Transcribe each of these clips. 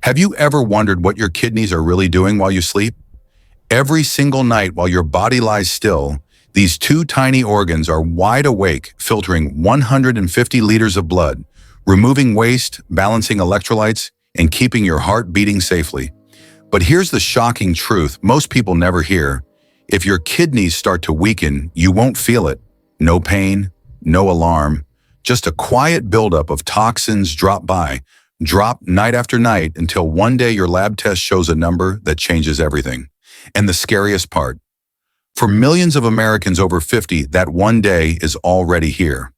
Have you ever wondered what your kidneys are really doing while you sleep? Every single night while your body lies still, these two tiny organs are wide awake, filtering 150 liters of blood, removing waste, balancing electrolytes, and keeping your heart beating safely. But here's the shocking truth most people never hear. If your kidneys start to weaken, you won't feel it. No pain, no alarm, just a quiet buildup of toxins drop night after night until one day your lab test shows a number that changes everything. And the scariest part, for millions of Americans over 50, that one day is already here.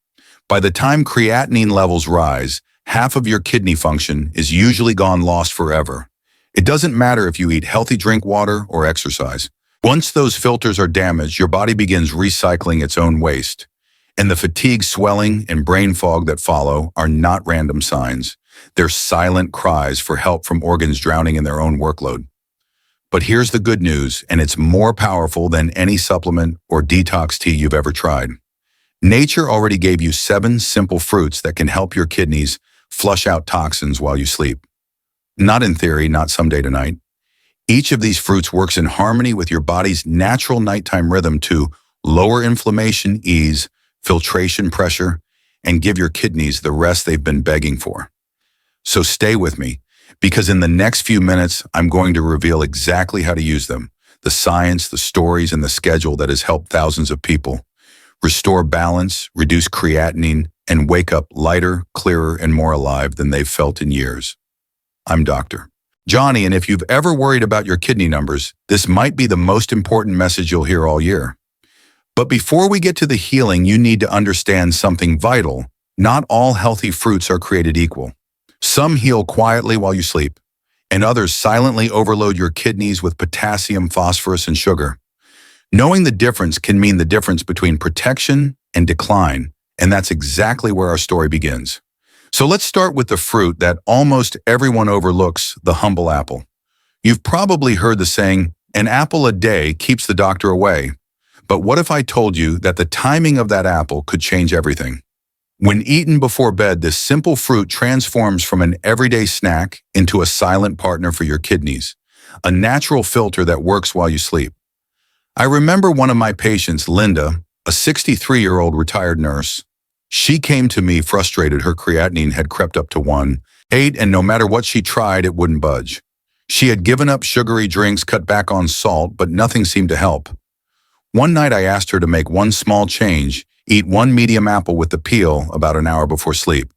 By the time creatinine levels rise, half of your kidney function is usually gone lost forever. It doesn't matter if you eat healthy drink water or exercise. Once those filters are damaged, your body begins recycling its own waste. And the fatigue, swelling, and brain fog that follow are not random signs. They're silent cries for help from organs drowning in their own workload. But here's the good news, and it's more powerful than any supplement or detox tea you've ever tried. Nature already gave you 7 simple fruits that can help your kidneys flush out toxins while you sleep. Not in theory, not someday tonight. Each of these fruits works in harmony with your body's natural nighttime rhythm to lower inflammation, ease filtration pressure, and give your kidneys the rest they've been begging for. So stay with me, because in the next few minutes, I'm going to reveal exactly how to use them, the science, the stories, and the schedule that has helped thousands of people restore balance, reduce creatinine, and wake up lighter, clearer, and more alive than they've felt in years. I'm Dr. Johnny, and if you've ever worried about your kidney numbers, this might be the most important message you'll hear all year. But before we get to the healing, you need to understand something vital. Not all healthy fruits are created equal. Some heal quietly while you sleep, and others silently overload your kidneys with potassium, phosphorus, and sugar. Knowing the difference can mean the difference between protection and decline, and that's exactly where our story begins. So let's start with the fruit that almost everyone overlooks, the humble apple. You've probably heard the saying, "An apple a day keeps the doctor away." But what if I told you that the timing of that apple could change everything? When eaten before bed, this simple fruit transforms from an everyday snack into a silent partner for your kidneys, a natural filter that works while you sleep. I remember one of my patients, Linda, a 63-year-old retired nurse. She came to me frustrated. Her creatinine had crept up to 1.8, and no matter what she tried, it wouldn't budge. She had given up sugary drinks, cut back on salt, but nothing seemed to help. One night I asked her to make one small change, eat 1 medium apple with the peel about an hour before sleep.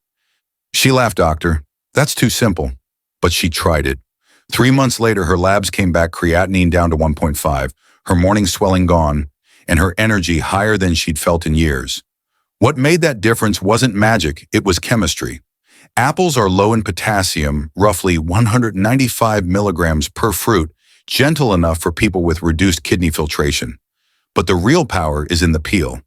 She laughed, "Doctor, that's too simple." But she tried it. 3 months later, her labs came back, creatinine down to 1.5, her morning swelling gone, and her energy higher than she'd felt in years. What made that difference wasn't magic, it was chemistry. Apples are low in potassium, roughly 195 milligrams per fruit, gentle enough for people with reduced kidney filtration. But the real power is in the peel.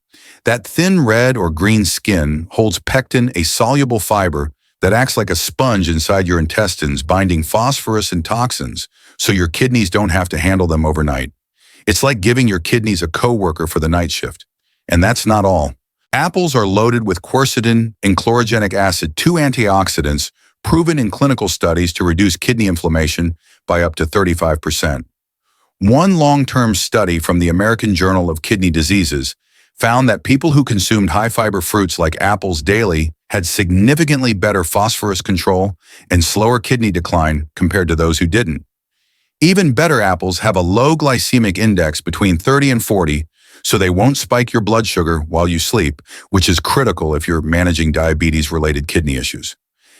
That thin red or green skin holds pectin, a soluble fiber that acts like a sponge inside your intestines, binding phosphorus and toxins, so your kidneys don't have to handle them overnight. It's like giving your kidneys a coworker for the night shift. And that's not all. Apples are loaded with quercetin and chlorogenic acid, 2 antioxidants proven in clinical studies to reduce kidney inflammation by up to 35%. One long-term study from the American Journal of Kidney Diseases found that people who consumed high-fiber fruits like apples daily had significantly better phosphorus control and slower kidney decline compared to those who didn't. Even better, apples have a low glycemic index between 30 and 40, so they won't spike your blood sugar while you sleep, which is critical if you're managing diabetes-related kidney issues.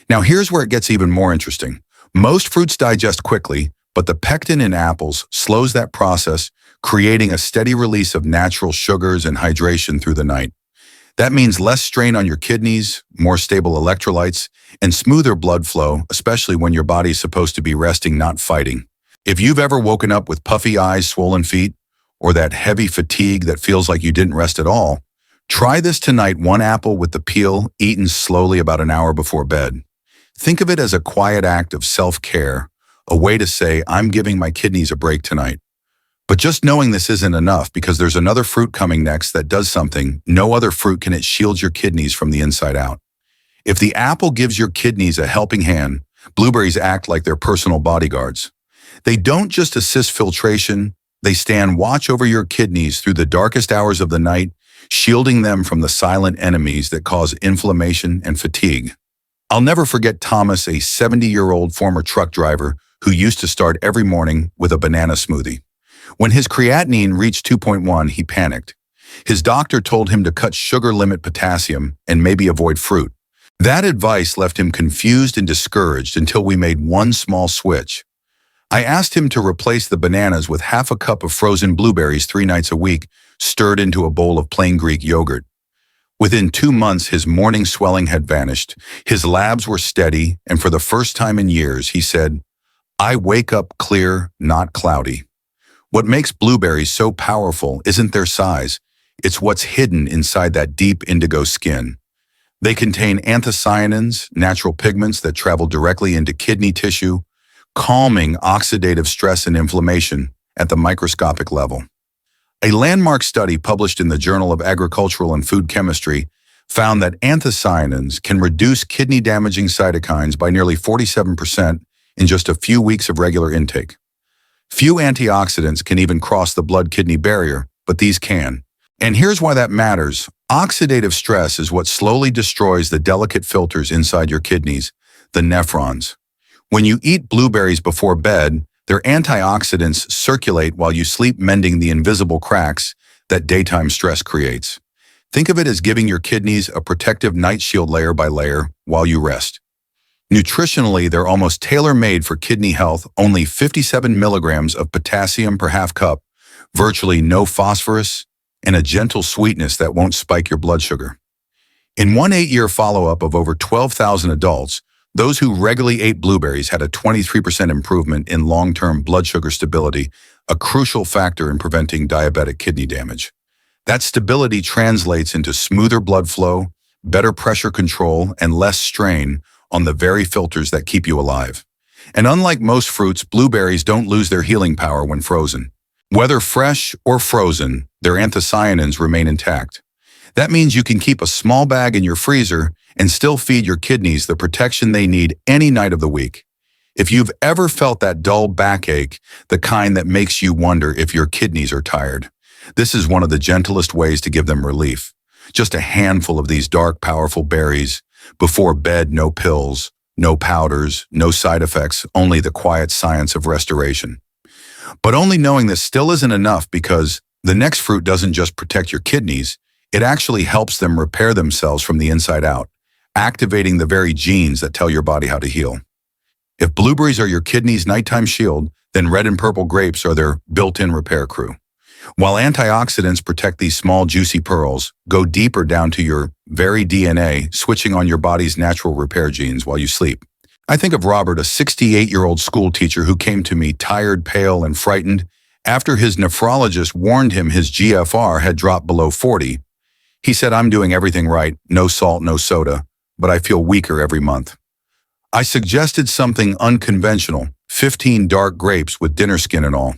Now here's where it gets even more interesting. Most fruits digest quickly, but the pectin in apples slows that process, creating a steady release of natural sugars and hydration through the night. That means less strain on your kidneys, more stable electrolytes, and smoother blood flow, especially when your body's supposed to be resting, not fighting. If you've ever woken up with puffy eyes, swollen feet, or that heavy fatigue that feels like you didn't rest at all, try this tonight, 1 apple with the peel, eaten slowly about an hour before bed. Think of it as a quiet act of self-care, a way to say, "I'm giving my kidneys a break tonight." But just knowing this isn't enough, because there's another fruit coming next that does something no other fruit can. It shields your kidneys from the inside out. If the apple gives your kidneys a helping hand, Blueberries act like their personal bodyguards. They don't just assist filtration, they stand watch over your kidneys through the darkest hours of the night, shielding them from the silent enemies that cause inflammation and fatigue. I'll never forget Thomas, a 70-year-old former truck driver who used to start every morning with a banana smoothie. When his creatinine reached 2.1, he panicked. His doctor told him to cut sugar, limit potassium, and maybe avoid fruit. That advice left him confused and discouraged until we made one small switch. I asked him to replace the bananas with half a cup of frozen blueberries 3 nights a week, stirred into a bowl of plain Greek yogurt. Within 2 months, his morning swelling had vanished, his labs were steady, and for the first time in years, he said, "I wake up clear, not cloudy." What makes blueberries so powerful isn't their size, it's what's hidden inside that deep indigo skin. They contain anthocyanins, natural pigments that travel directly into kidney tissue, calming oxidative stress and inflammation at the microscopic level. A landmark study published in the Journal of Agricultural and Food Chemistry found that anthocyanins can reduce kidney-damaging cytokines by nearly 47% in just a few weeks of regular intake. Few antioxidants can even cross the blood-kidney barrier, but these can. And here's why that matters. Oxidative stress is what slowly destroys the delicate filters inside your kidneys, the nephrons. When you eat blueberries before bed, their antioxidants circulate while you sleep, mending the invisible cracks that daytime stress creates. Think of it as giving your kidneys a protective night shield layer by layer while you rest. Nutritionally, they're almost tailor-made for kidney health, only 57 milligrams of potassium per half cup, virtually no phosphorus, and a gentle sweetness that won't spike your blood sugar. In one 8-year follow-up of over 12,000 adults, those who regularly ate blueberries had a 23% improvement in long-term blood sugar stability, a crucial factor in preventing diabetic kidney damage. That stability translates into smoother blood flow, better pressure control, and less strain on the very filters that keep you alive. And unlike most fruits, blueberries don't lose their healing power when frozen. Whether fresh or frozen, their anthocyanins remain intact. That means you can keep a small bag in your freezer and still feed your kidneys the protection they need any night of the week. If you've ever felt that dull backache, the kind that makes you wonder if your kidneys are tired, this is one of the gentlest ways to give them relief. Just a handful of these dark, powerful berries. Before bed, no pills, no powders, no side effects, only the quiet science of restoration. But only knowing this still isn't enough, because the next fruit doesn't just protect your kidneys, it actually helps them repair themselves from the inside out, activating the very genes that tell your body how to heal. If blueberries are your kidneys' nighttime shield, then red and purple grapes are their built-in repair crew. While antioxidants protect these small, juicy pearls, go deeper down to your very DNA, switching on your body's natural repair genes while you sleep. I think of Robert, a 68-year-old school teacher who came to me tired, pale, and frightened after his nephrologist warned him his GFR had dropped below 40. He said, "I'm doing everything right, no salt, no soda, but I feel weaker every month." I suggested something unconventional, 15 dark grapes with dinner skin and all.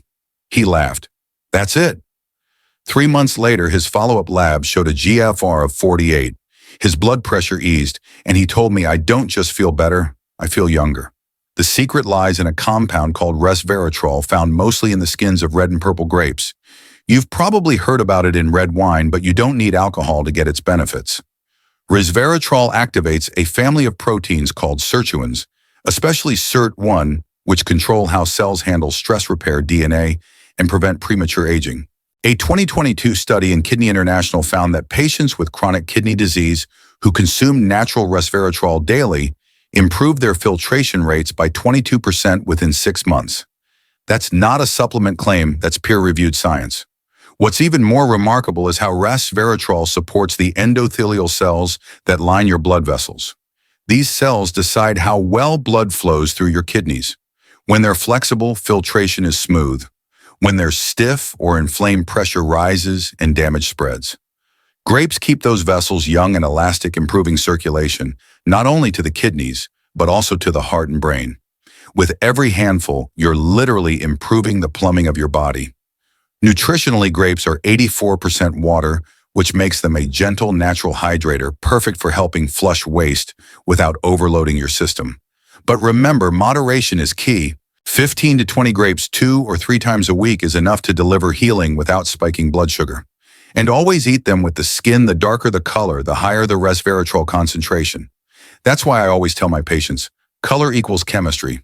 He laughed. That's it. 3 months later, his follow-up labs showed a GFR of 48. His blood pressure eased, and he told me, "I don't just feel better, I feel younger." The secret lies in a compound called resveratrol, found mostly in the skins of red and purple grapes. You've probably heard about it in red wine, but you don't need alcohol to get its benefits. Resveratrol activates a family of proteins called sirtuins, especially SIRT1, which control how cells handle stress repair DNA and prevent premature aging. A 2022 study in Kidney International found that patients with chronic kidney disease who consumed natural resveratrol daily improved their filtration rates by 22% within 6 months. That's not a supplement claim, that's peer-reviewed science. What's even more remarkable is how resveratrol supports the endothelial cells that line your blood vessels. These cells decide how well blood flows through your kidneys. When they're flexible, filtration is smooth. When they're stiff or inflamed, pressure rises and damage spreads. Grapes keep those vessels young and elastic, improving circulation, not only to the kidneys, but also to the heart and brain. With every handful, you're literally improving the plumbing of your body. Nutritionally, grapes are 84% water, which makes them a gentle, natural hydrator, perfect for helping flush waste without overloading your system. But remember, moderation is key. 15 to 20 grapes 2 or 3 times a week is enough to deliver healing without spiking blood sugar. And always eat them with the skin. The darker the color, the higher the resveratrol concentration. That's why I always tell my patients, color equals chemistry.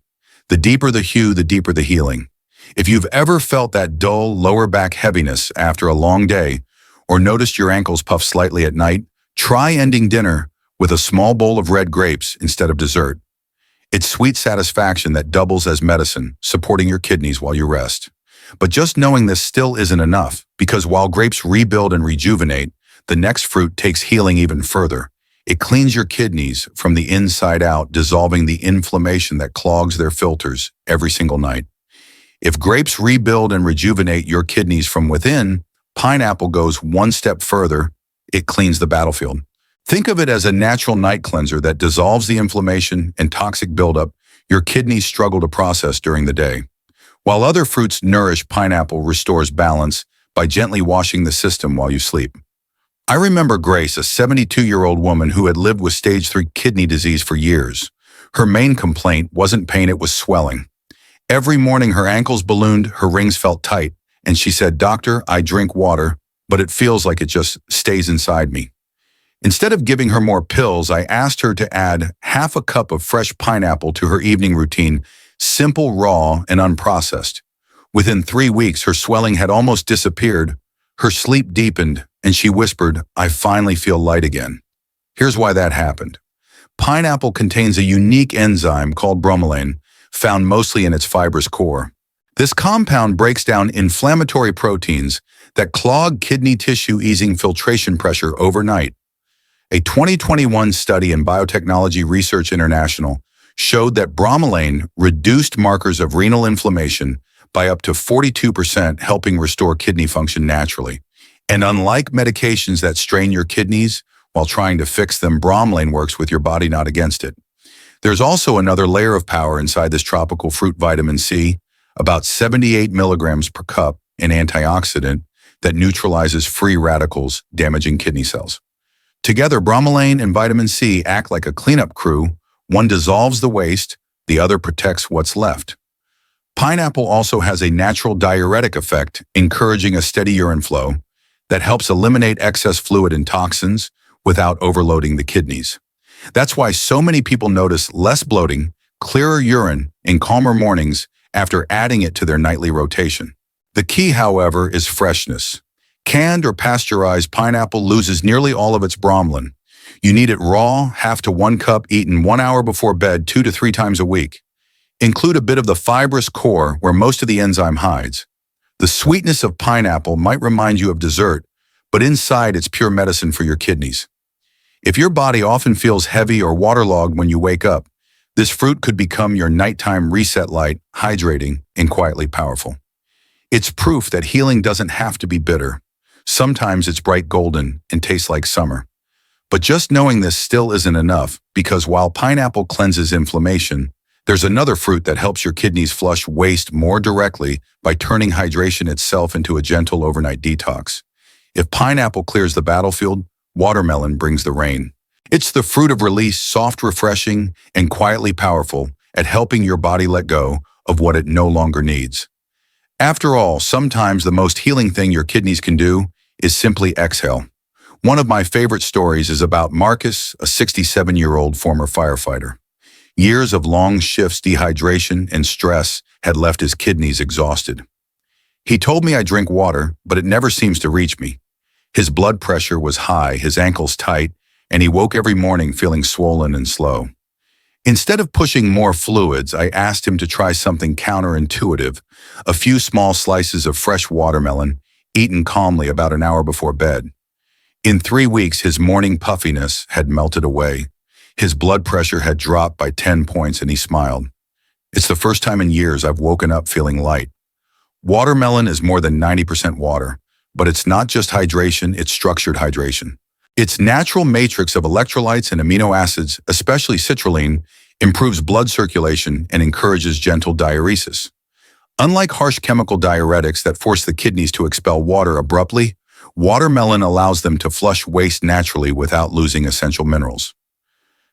The deeper the hue, the deeper the healing. If you've ever felt that dull lower back heaviness after a long day, or noticed your ankles puff slightly at night, try ending dinner with a small bowl of red grapes instead of dessert. It's sweet satisfaction that doubles as medicine, supporting your kidneys while you rest. But just knowing this still isn't enough, because while grapes rebuild and rejuvenate, the next fruit takes healing even further. It cleans your kidneys from the inside out, dissolving the inflammation that clogs their filters every single night. If grapes rebuild and rejuvenate your kidneys from within, pineapple goes one step further. It cleans the battlefield. Think of it as a natural night cleanser that dissolves the inflammation and toxic buildup your kidneys struggle to process during the day. While other fruits nourish, pineapple restores balance by gently washing the system while you sleep. I remember Grace, a 72-year-old woman who had lived with stage 3 kidney disease for years. Her main complaint wasn't pain, it was swelling. Every morning her ankles ballooned, her rings felt tight, and she said, "Doctor, I drink water, but it feels like it just stays inside me." Instead of giving her more pills, I asked her to add half a cup of fresh pineapple to her evening routine, simple, raw, and unprocessed. Within 3 weeks, her swelling had almost disappeared, her sleep deepened, and she whispered, "I finally feel light again." Here's why that happened. Pineapple contains a unique enzyme called bromelain, found mostly in its fibrous core. This compound breaks down inflammatory proteins that clog kidney tissue, easing filtration pressure overnight. A 2021 study in Biotechnology Research International showed that bromelain reduced markers of renal inflammation by up to 42%, helping restore kidney function naturally. And unlike medications that strain your kidneys while trying to fix them, bromelain works with your body, not against it. There's also another layer of power inside this tropical fruit, vitamin C, about 78 milligrams per cup, an antioxidant that neutralizes free radicals damaging kidney cells. Together, bromelain and vitamin C act like a cleanup crew. One dissolves the waste, the other protects what's left. Pineapple also has a natural diuretic effect, encouraging a steady urine flow that helps eliminate excess fluid and toxins without overloading the kidneys. That's why so many people notice less bloating, clearer urine, and calmer mornings after adding it to their nightly rotation. The key, however, is freshness. Canned or pasteurized pineapple loses nearly all of its bromelain. You need it raw, half to 1 cup, eaten 1 hour before bed, 2 to 3 times a week. Include a bit of the fibrous core where most of the enzyme hides. The sweetness of pineapple might remind you of dessert, but inside it's pure medicine for your kidneys. If your body often feels heavy or waterlogged when you wake up, this fruit could become your nighttime reset light, hydrating and quietly powerful. It's proof that healing doesn't have to be bitter. Sometimes it's bright golden and tastes like summer. But just knowing this still isn't enough, because while pineapple cleanses inflammation, there's another fruit that helps your kidneys flush waste more directly by turning hydration itself into a gentle overnight detox. If pineapple clears the battlefield, watermelon brings the rain. It's the fruit of release, soft, refreshing, and quietly powerful at helping your body let go of what it no longer needs. After all, sometimes the most healing thing your kidneys can do is simply exhale. One of my favorite stories is about Marcus, a 67-year-old former firefighter. Years of long shifts, dehydration, and stress had left his kidneys exhausted. He told me, "I drink water, but it never seems to reach me." His blood pressure was high, his ankles tight, and he woke every morning feeling swollen and slow. Instead of pushing more fluids, I asked him to try something counterintuitive, a few small slices of fresh watermelon, eaten calmly about an hour before bed. In 3 weeks, his morning puffiness had melted away. His blood pressure had dropped by 10 points, and he smiled. "It's the first time in years I've woken up feeling light." Watermelon is more than 90% water, but it's not just hydration, it's structured hydration. Its natural matrix of electrolytes and amino acids, especially citrulline, improves blood circulation and encourages gentle diuresis. Unlike harsh chemical diuretics that force the kidneys to expel water abruptly, watermelon allows them to flush waste naturally without losing essential minerals.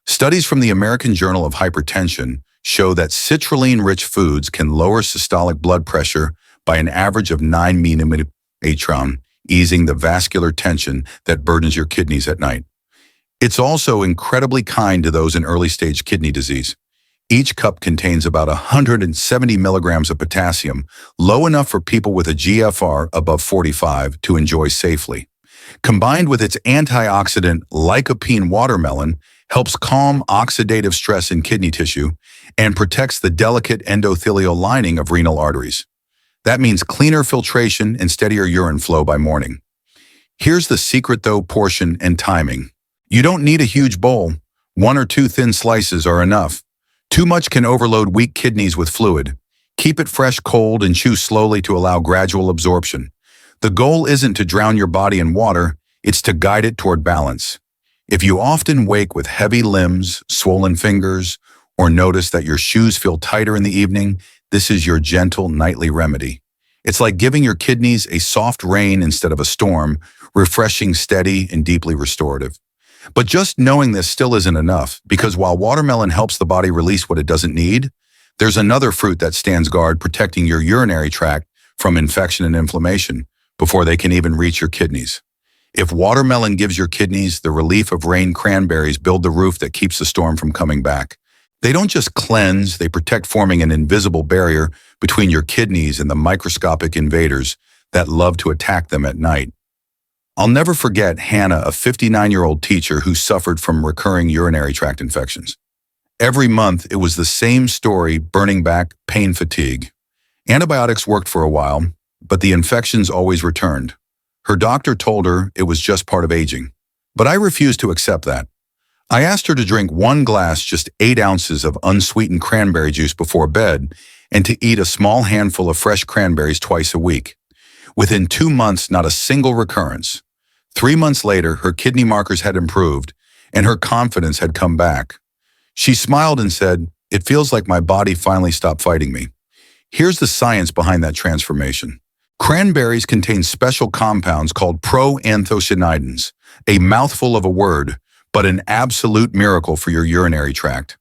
Studies from the American Journal of Hypertension show that citrulline-rich foods can lower systolic blood pressure by an average of 9 mmHg, easing the vascular tension that burdens your kidneys at night. It's also incredibly kind to those in early-stage kidney disease. Each cup contains about 170 milligrams of potassium, low enough for people with a GFR above 45 to enjoy safely. Combined with its antioxidant lycopene, watermelon helps calm oxidative stress in kidney tissue and protects the delicate endothelial lining of renal arteries. That means cleaner filtration and steadier urine flow by morning. Here's the secret though: portion and timing. You don't need a huge bowl. 1 or 2 thin slices are enough. Too much can overload weak kidneys with fluid. Keep it fresh cold and chew slowly to allow gradual absorption. The goal isn't to drown your body in water, it's to guide it toward balance. If you often wake with heavy limbs, swollen fingers, or notice that your shoes feel tighter in the evening, this is your gentle nightly remedy. It's like giving your kidneys a soft rain instead of a storm, refreshing, steady, and deeply restorative. But just knowing this still isn't enough, because while watermelon helps the body release what it doesn't need, there's another fruit that stands guard, protecting your urinary tract from infection and inflammation before they can even reach your kidneys. If watermelon gives your kidneys the relief of rain, cranberries build the roof that keeps the storm from coming back. They don't just cleanse, they protect, forming an invisible barrier between your kidneys and the microscopic invaders that love to attack them at night. I'll never forget Hannah, a 59-year-old teacher who suffered from recurring urinary tract infections. Every month, it was the same story: burning back, pain, fatigue. Antibiotics worked for a while, but the infections always returned. Her doctor told her it was just part of aging. But I refused to accept that. I asked her to drink 1 glass, just 8 ounces of unsweetened cranberry juice before bed, and to eat a small handful of fresh cranberries twice a week. Within 2 months, not a single recurrence. 3 months later, her kidney markers had improved, and her confidence had come back. She smiled and said, "It feels like my body finally stopped fighting me." Here's the science behind that transformation. Cranberries contain special compounds called proanthocyanidins, a mouthful of a word, but an absolute miracle for your urinary tract.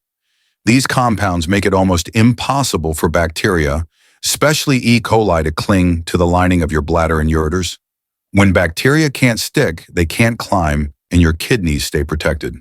These compounds make it almost impossible for bacteria, especially E. coli, to cling to the lining of your bladder and ureters. When bacteria can't stick, they can't climb, and your kidneys stay protected.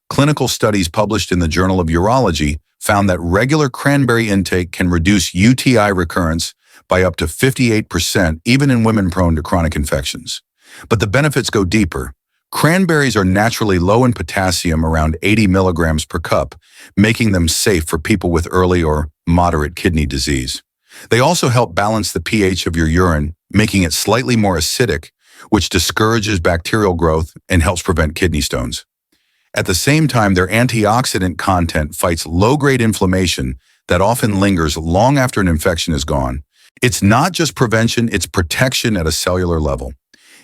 Clinical studies published in the Journal of Urology found that regular cranberry intake can reduce UTI recurrence by up to 58%, even in women prone to chronic infections. But the benefits go deeper. Cranberries are naturally low in potassium, around 80 milligrams per cup, making them safe for people with early or moderate kidney disease. They also help balance the pH of your urine, making it slightly more acidic, which discourages bacterial growth and helps prevent kidney stones. At the same time, their antioxidant content fights low-grade inflammation that often lingers long after an infection is gone. It's not just prevention, it's protection at a cellular level.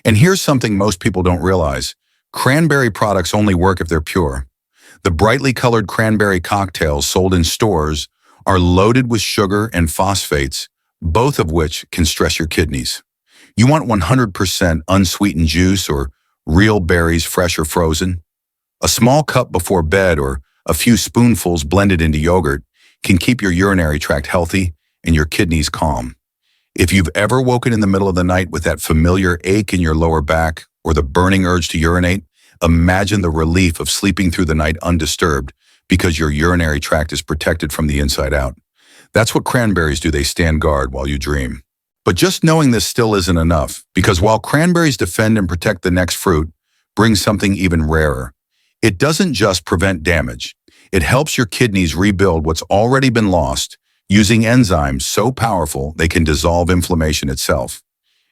And here's something most people don't realize. Cranberry products only work if they're pure. The brightly colored cranberry cocktails sold in stores are loaded with sugar and phosphates, both of which can stress your kidneys. You want 100% unsweetened juice or real berries, fresh or frozen? A small cup before bed or a few spoonfuls blended into yogurt can keep your urinary tract healthy and your kidneys calm. If you've ever woken in the middle of the night with that familiar ache in your lower back or the burning urge to urinate, imagine the relief of sleeping through the night undisturbed because your urinary tract is protected from the inside out. That's what cranberries do. They stand guard while you dream. But just knowing this still isn't enough, because while cranberries defend and protect the next fruit, brings something even rarer. It doesn't just prevent damage. It helps your kidneys rebuild what's already been lost, using enzymes so powerful they can dissolve inflammation itself.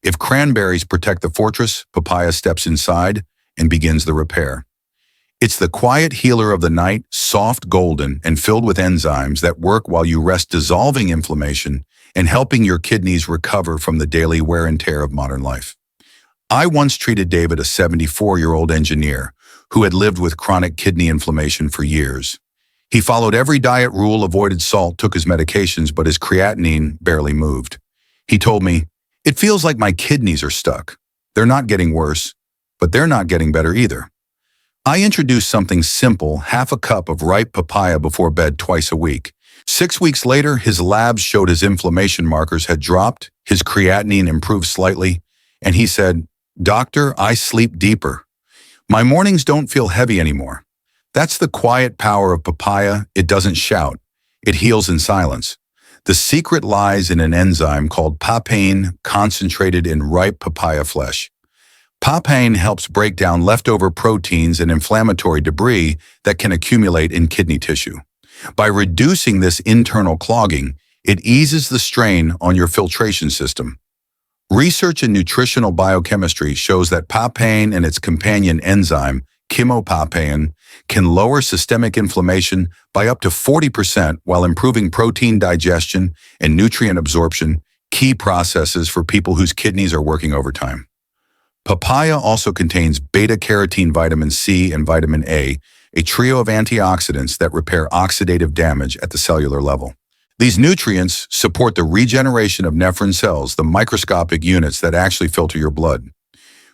If cranberries protect the fortress, papaya steps inside and begins the repair. It's the quiet healer of the night, soft, golden, and filled with enzymes that work while you rest, dissolving inflammation and helping your kidneys recover from the daily wear and tear of modern life. I once treated David, a 74-year-old engineer who had lived with chronic kidney inflammation for years. He followed every diet rule, avoided salt, took his medications, but his creatinine barely moved. He told me, "It feels like my kidneys are stuck. They're not getting worse, but they're not getting better either." I introduced something simple, half a cup of ripe papaya before bed twice a week. 6 weeks later, his labs showed his inflammation markers had dropped, his creatinine improved slightly, and he said, "Doctor, I sleep deeper. My mornings don't feel heavy anymore." That's the quiet power of papaya. It doesn't shout. It heals in silence. The secret lies in an enzyme called papain concentrated in ripe papaya flesh. Papain helps break down leftover proteins and inflammatory debris that can accumulate in kidney tissue. By reducing this internal clogging, it eases the strain on your filtration system. Research in nutritional biochemistry shows that papain and its companion enzyme, chemopapain, can lower systemic inflammation by up to 40% while improving protein digestion and nutrient absorption, key processes for people whose kidneys are working overtime. Papaya also contains beta-carotene vitamin C and vitamin A trio of antioxidants that repair oxidative damage at the cellular level. These nutrients support the regeneration of nephron cells, the microscopic units that actually filter your blood.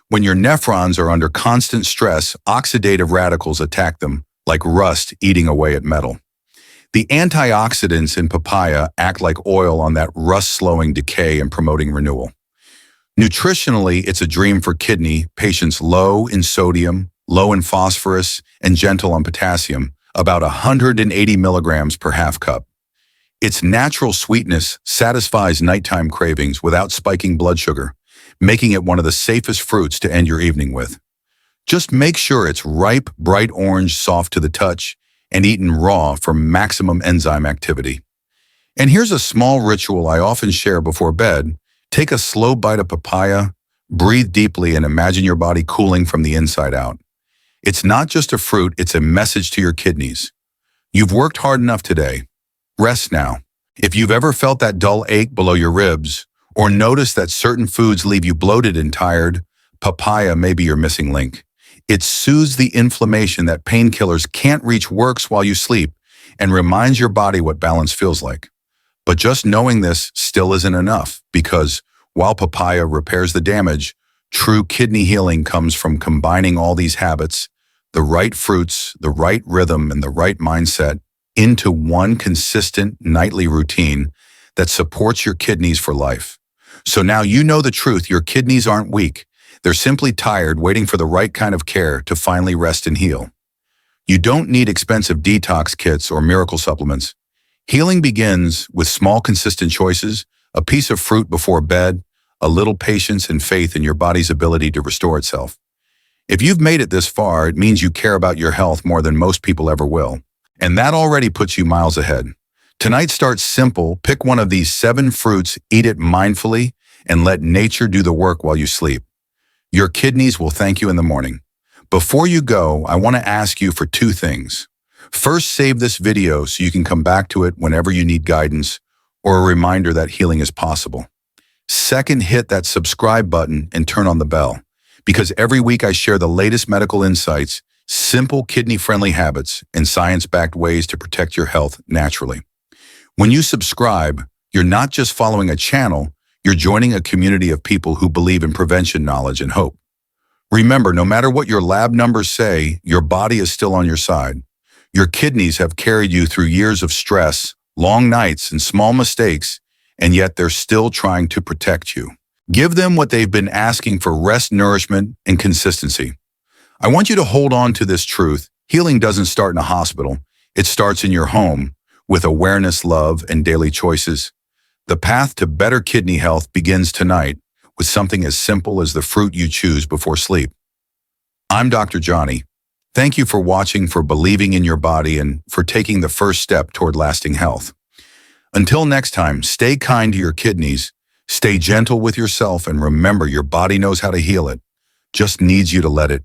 When your nephrons are under constant stress, oxidative radicals attack them, like rust eating away at metal. The antioxidants in papaya act like oil on that rust-slowing decay and promoting renewal. Nutritionally, it's a dream for kidney patients low in sodium, low in phosphorus, and gentle on potassium, about 180 milligrams per half cup. Its natural sweetness satisfies nighttime cravings without spiking blood sugar, making it one of the safest fruits to end your evening with. Just make sure it's ripe, bright orange, soft to the touch, and eaten raw for maximum enzyme activity. And here's a small ritual I often share before bed. Take a slow bite of papaya, breathe deeply, and imagine your body cooling from the inside out. It's not just a fruit, it's a message to your kidneys. You've worked hard enough today. Rest now. If you've ever felt that dull ache below your ribs, or noticed that certain foods leave you bloated and tired, papaya may be your missing link. It soothes the inflammation that painkillers can't reach, works while you sleep, and reminds your body what balance feels like. But just knowing this still isn't enough, because while papaya repairs the damage, true kidney healing comes from combining all these habits, the right fruits, the right rhythm, and the right mindset into one consistent nightly routine that supports your kidneys for life. So now you know the truth. Your kidneys aren't weak. They're simply tired, waiting for the right kind of care to finally rest and heal. You don't need expensive detox kits or miracle supplements. Healing begins with small, consistent choices, a piece of fruit before bed, a little patience and faith in your body's ability to restore itself. If you've made it this far, it means you care about your health more than most people ever will. And that already puts you miles ahead. Tonight starts simple. Pick one of these 7 fruits, eat it mindfully, and let nature do the work while you sleep. Your kidneys will thank you in the morning. Before you go, I want to ask you for 2 things. First, save this video so you can come back to it whenever you need guidance or a reminder that healing is possible. Second, hit that subscribe button and turn on the bell, because every week I share the latest medical insights, simple kidney-friendly habits, and science-backed ways to protect your health naturally. When you subscribe, you're not just following a channel, you're joining a community of people who believe in prevention, knowledge, and hope. Remember, no matter what your lab numbers say, your body is still on your side. Your kidneys have carried you through years of stress, long nights, and small mistakes, and yet they're still trying to protect you. Give them what they've been asking for: rest, nourishment, and consistency. I want you to hold on to this truth. Healing doesn't start in a hospital. It starts in your home with awareness, love, and daily choices. The path to better kidney health begins tonight with something as simple as the fruit you choose before sleep. I'm Dr. Johnny. Thank you for watching, for believing in your body, and for taking the first step toward lasting health. Until next time, stay kind to your kidneys, stay gentle with yourself, and remember, your body knows how to heal it, just needs you to let it.